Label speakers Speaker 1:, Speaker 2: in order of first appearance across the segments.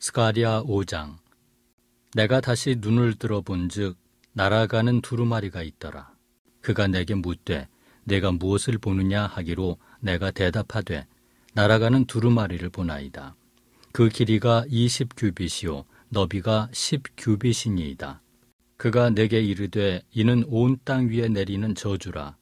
Speaker 1: 스가랴 5장. 내가 다시 눈을 들어본즉 날아가는 두루마리가 있더라. 그가 내게 묻되 내가 무엇을 보느냐 하기로 내가 대답하되 날아가는 두루마리를 보나이다. 그 길이가 20규빗이요 너비가 10규빗이니이다. 그가 내게 이르되 이는 온 땅 위에 내리는 저주라.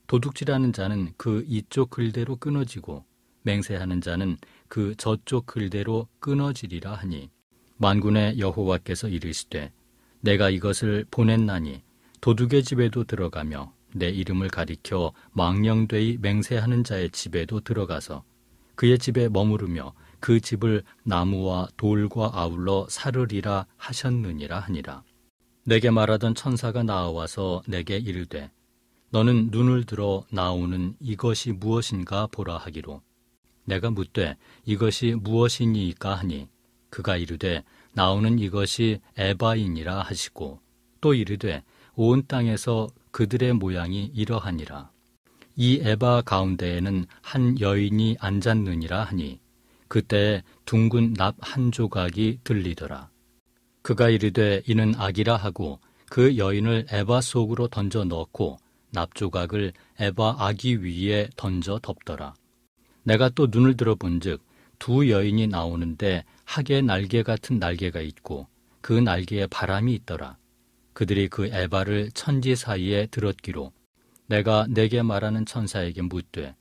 Speaker 1: 도둑질하는 자는 그 이쪽 글대로 끊어지고 맹세하는 자는 그 저쪽 글대로 끊어지리라 하니, 만군의 여호와께서 이르시되 내가 이것을 보냈나니 도둑의 집에도 들어가며 내 이름을 가리켜 망령되이 맹세하는 자의 집에도 들어가서 그의 집에 머무르며 그 집을 나무와 돌과 아울러 사르리라 하셨느니라 하니라. 내게 말하던 천사가 나와서 내게 이르되 너는 눈을 들어 나오는 이것이 무엇인가 보라 하기로, 내가 묻되 이것이 무엇이니까 하니 그가 이르되 나오는 이것이 에바이니라 하시고, 또 이르되 온 땅에서 그들의 모양이 이러하니라. 이 에바 가운데에는 한 여인이 앉았느니라 하니 그때 둥근 납 한 조각이 들리더라. 그가 이르되 이는 악이라 하고 그 여인을 에바 속으로 던져 넣고 납 조각을 에바 아기 위에 던져 덮더라. 내가 또 눈을 들어본즉 두 여인이 나오는데 학의 날개 같은 날개가 있고 그 날개에 바람이 있더라. 그들이 그 에바를 천지 사이에 들었기로 내가 내게 말하는 천사에게 묻되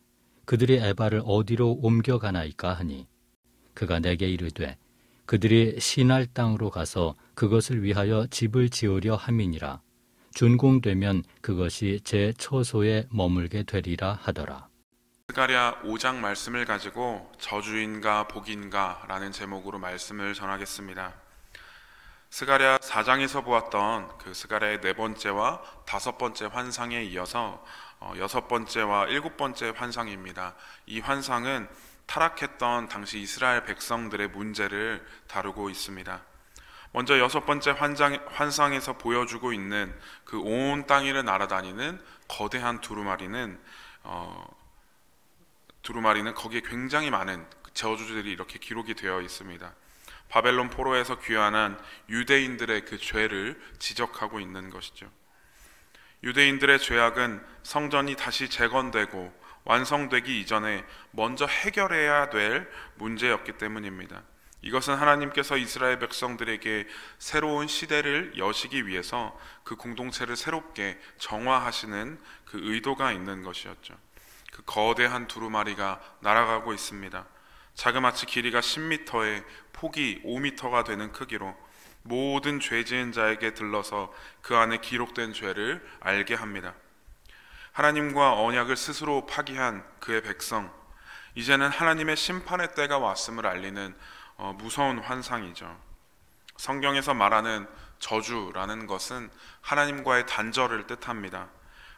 Speaker 1: 그들이 에바를 어디로 옮겨가나이까 하니 그가 내게 이르되 그들이 시날 땅으로 가서 그것을 위하여 집을 지으려 함이니라. 준공되면 그것이 제 처소에 머물게 되리라 하더라.
Speaker 2: 스가랴 5장 말씀을 가지고 저주인가 복인가 라는 제목으로 말씀을 전하겠습니다. 스가랴 4장에서 보았던 그 스가랴의 네 번째와 다섯 번째 환상에 이어서 여섯 번째와 일곱 번째 환상입니다. 이 환상은 타락했던 당시 이스라엘 백성들의 문제를 다루고 있습니다. 먼저 여섯 번째 환상에서 보여주고 있는 그 온 땅 위를 날아다니는 거대한 두루마리는 거기에 굉장히 많은 저주들이 이렇게 기록이 되어 있습니다. 바벨론 포로에서 귀환한 유대인들의 그 죄를 지적하고 있는 것이죠. 유대인들의 죄악은 성전이 다시 재건되고 완성되기 이전에 먼저 해결해야 될 문제였기 때문입니다. 이것은 하나님께서 이스라엘 백성들에게 새로운 시대를 여시기 위해서 그 공동체를 새롭게 정화하시는 그 의도가 있는 것이었죠. 그 거대한 두루마리가 날아가고 있습니다. 자그마치 길이가 10m에 폭이 5m가 되는 크기로 모든 죄 지은 자에게 들러서 그 안에 기록된 죄를 알게 합니다. 하나님과 언약을 스스로 파기한 그의 백성, 이제는 하나님의 심판의 때가 왔음을 알리는 무서운 환상이죠. 성경에서 말하는 저주라는 것은 하나님과의 단절을 뜻합니다.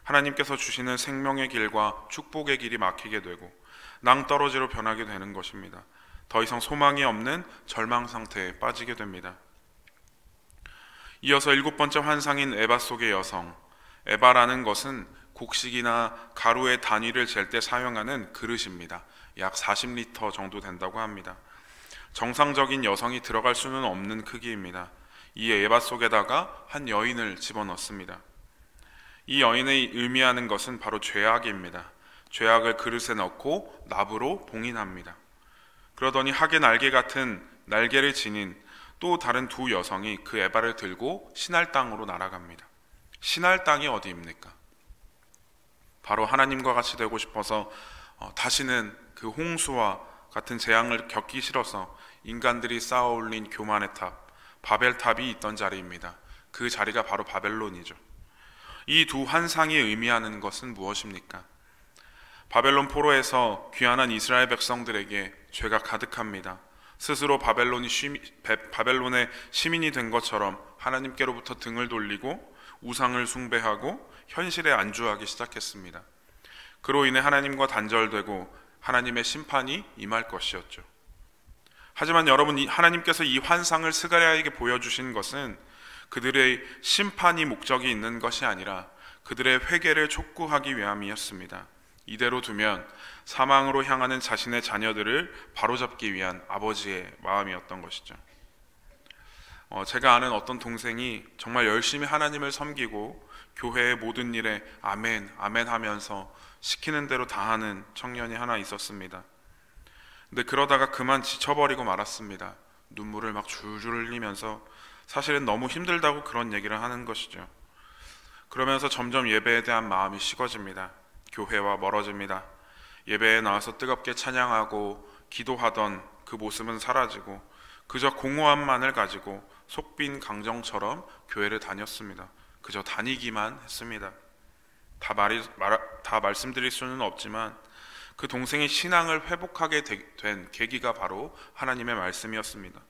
Speaker 2: 하나님께서 주시는 생명의 길과 축복의 길이 막히게 되고 낭떠러지로 변하게 되는 것입니다. 더 이상 소망이 없는 절망 상태에 빠지게 됩니다. 이어서 일곱 번째 환상인 에바 속의 여성, 에바라는 것은 곡식이나 가루의 단위를 잴 때 사용하는 그릇입니다. 약 40리터 정도 된다고 합니다. 정상적인 여성이 들어갈 수는 없는 크기입니다. 이 에바 속에다가 한 여인을 집어넣습니다. 이 여인의 의미하는 것은 바로 죄악입니다. 죄악을 그릇에 넣고 납으로 봉인합니다. 그러더니 학의 날개 같은 날개를 지닌 또 다른 두 여성이 그 에바를 들고 시날 땅으로 날아갑니다. 시날 땅이 어디입니까? 바로 하나님과 같이 되고 싶어서 다시는 그 홍수와 같은 재앙을 겪기 싫어서 인간들이 쌓아 올린 교만의 탑, 바벨탑이 있던 자리입니다. 그 자리가 바로 바벨론이죠. 이 두 환상이 의미하는 것은 무엇입니까? 바벨론 포로에서 귀환한 이스라엘 백성들에게 죄가 가득합니다. 스스로 바벨론의 시민이 된 것처럼 하나님께로부터 등을 돌리고 우상을 숭배하고 현실에 안주하기 시작했습니다. 그로 인해 하나님과 단절되고 하나님의 심판이 임할 것이었죠. 하지만 여러분, 하나님께서 이 환상을 스가랴에게 보여주신 것은 그들의 심판이 목적이 있는 것이 아니라 그들의 회개를 촉구하기 위함이었습니다. 이대로 두면 사망으로 향하는 자신의 자녀들을 바로잡기 위한 아버지의 마음이었던 것이죠. 제가 아는 어떤 동생이 정말 열심히 하나님을 섬기고 교회의 모든 일에 아멘, 아멘 하면서 시키는 대로 다 하는 청년이 하나 있었습니다. 근데 그러다가 그만 지쳐버리고 말았습니다. 눈물을 막 줄줄 흘리면서 사실은 너무 힘들다고 그런 얘기를 하는 것이죠. 그러면서 점점 예배에 대한 마음이 식어집니다. 교회와 멀어집니다. 예배에 나와서 뜨겁게 찬양하고 기도하던 그 모습은 사라지고 그저 공허함만을 가지고 속빈 강정처럼 교회를 다녔습니다. 그저 다니기만 했습니다. 다 말씀드릴 수는 없지만 그 동생이 신앙을 회복하게 된 계기가 바로 하나님의 말씀이었습니다.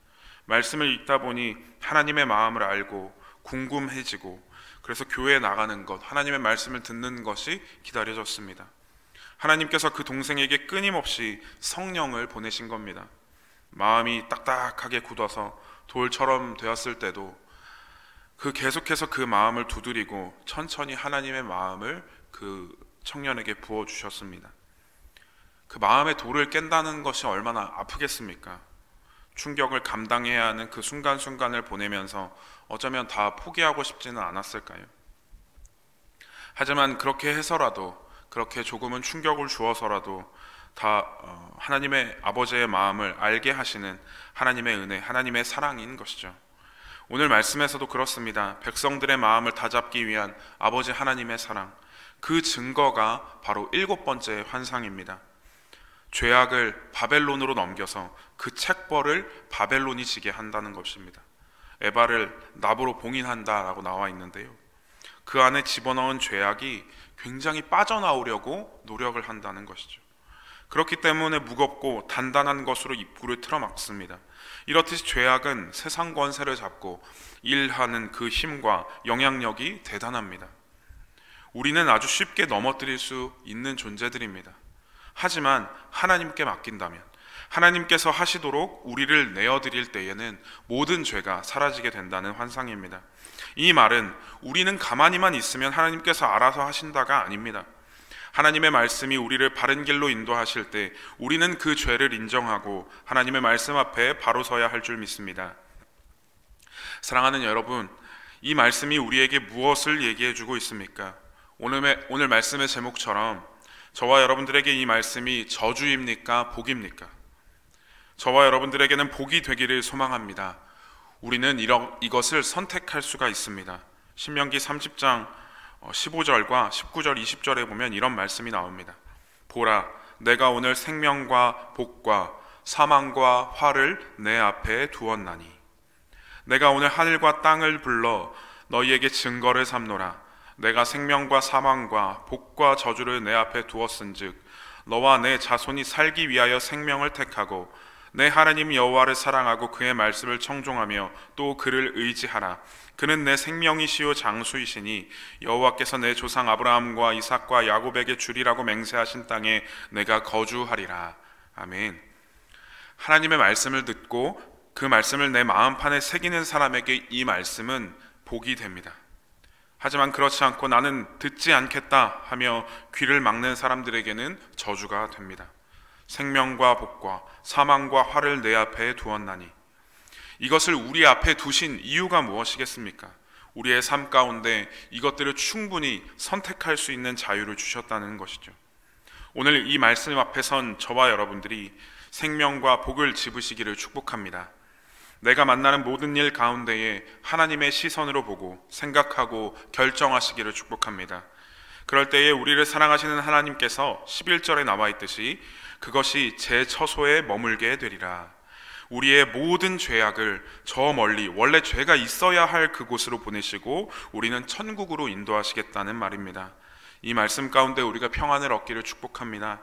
Speaker 2: 말씀을 읽다 보니 하나님의 마음을 알고 궁금해지고 그래서 교회에 나가는 것, 하나님의 말씀을 듣는 것이 기다려졌습니다. 하나님께서 그 동생에게 끊임없이 성령을 보내신 겁니다. 마음이 딱딱하게 굳어서 돌처럼 되었을 때도 계속해서 그 마음을 두드리고 천천히 하나님의 마음을 그 청년에게 부어주셨습니다. 그 마음의 돌을 깬다는 것이 얼마나 아프겠습니까? 충격을 감당해야 하는 그 순간순간을 보내면서 어쩌면 다 포기하고 싶지는 않았을까요? 하지만 그렇게 해서라도, 그렇게 조금은 충격을 주어서라도 다 하나님의 아버지의 마음을 알게 하시는 하나님의 은혜, 하나님의 사랑인 것이죠. 오늘 말씀에서도 그렇습니다. 백성들의 마음을 다잡기 위한 아버지 하나님의 사랑, 그 증거가 바로 7번째 환상입니다. 죄악을 바벨론으로 넘겨서 그 책벌을 바벨론이 지게 한다는 것입니다. 에바를 납으로 봉인한다라고 나와 있는데요, 그 안에 집어넣은 죄악이 굉장히 빠져나오려고 노력을 한다는 것이죠. 그렇기 때문에 무겁고 단단한 것으로 입구를 틀어막습니다. 이렇듯이 죄악은 세상 권세를 잡고 일하는 그 힘과 영향력이 대단합니다. 우리는 아주 쉽게 넘어뜨릴 수 있는 존재들입니다. 하지만 하나님께 맡긴다면, 하나님께서 하시도록 우리를 내어드릴 때에는 모든 죄가 사라지게 된다는 환상입니다. 이 말은 우리는 가만히만 있으면 하나님께서 알아서 하신다가 아닙니다. 하나님의 말씀이 우리를 바른 길로 인도하실 때 우리는 그 죄를 인정하고 하나님의 말씀 앞에 바로 서야 할 줄 믿습니다. 사랑하는 여러분, 이 말씀이 우리에게 무엇을 얘기해 주고 있습니까? 오늘 말씀의 제목처럼 저와 여러분들에게 이 말씀이 저주입니까? 복입니까? 저와 여러분들에게는 복이 되기를 소망합니다. 우리는 이것을 선택할 수가 있습니다. 신명기 30장 15절과 19절 20절에 보면 이런 말씀이 나옵니다. 보라, 내가 오늘 생명과 복과 사망과 화를 내 앞에 두었나니 내가 오늘 하늘과 땅을 불러 너희에게 증거를 삼노라. 내가 생명과 사망과 복과 저주를 내 앞에 두었은즉 너와 내 자손이 살기 위하여 생명을 택하고 내 하나님 여호와를 사랑하고 그의 말씀을 청종하며 또 그를 의지하라. 그는 내 생명이시요 장수이시니 여호와께서 내 조상 아브라함과 이삭과 야곱에게 주리라고 맹세하신 땅에 내가 거주하리라. 아멘. 하나님의 말씀을 듣고 그 말씀을 내 마음판에 새기는 사람에게 이 말씀은 복이 됩니다. 하지만 그렇지 않고 나는 듣지 않겠다 하며 귀를 막는 사람들에게는 저주가 됩니다. 생명과 복과 사망과 화를 내 앞에 두었나니, 이것을 우리 앞에 두신 이유가 무엇이겠습니까? 우리의 삶 가운데 이것들을 충분히 선택할 수 있는 자유를 주셨다는 것이죠. 오늘 이 말씀 앞에 선 저와 여러분들이 생명과 복을 집으시기를 축복합니다. 내가 만나는 모든 일 가운데에 하나님의 시선으로 보고 생각하고 결정하시기를 축복합니다. 그럴 때에 우리를 사랑하시는 하나님께서 11절에 나와 있듯이 그것이 제 처소에 머물게 되리라. 우리의 모든 죄악을 저 멀리 원래 죄가 있어야 할 그곳으로 보내시고 우리는 천국으로 인도하시겠다는 말입니다. 이 말씀 가운데 우리가 평안을 얻기를 축복합니다.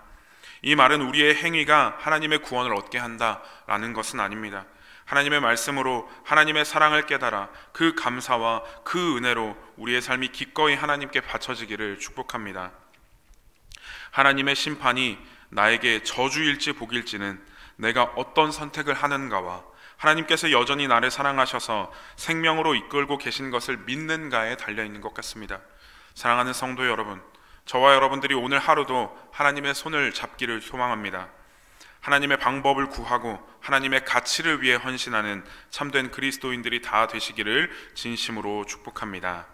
Speaker 2: 이 말은 우리의 행위가 하나님의 구원을 얻게 한다라는 것은 아닙니다. 하나님의 말씀으로 하나님의 사랑을 깨달아 그 감사와 그 은혜로 우리의 삶이 기꺼이 하나님께 바쳐지기를 축복합니다. 하나님의 심판이 나에게 저주일지 복일지는 내가 어떤 선택을 하는가와 하나님께서 여전히 나를 사랑하셔서 생명으로 이끌고 계신 것을 믿는가에 달려있는 것 같습니다. 사랑하는 성도 여러분, 저와 여러분들이 오늘 하루도 하나님의 손을 잡기를 소망합니다. 하나님의 방법을 구하고 하나님의 가치를 위해 헌신하는 참된 그리스도인들이 다 되시기를 진심으로 축복합니다.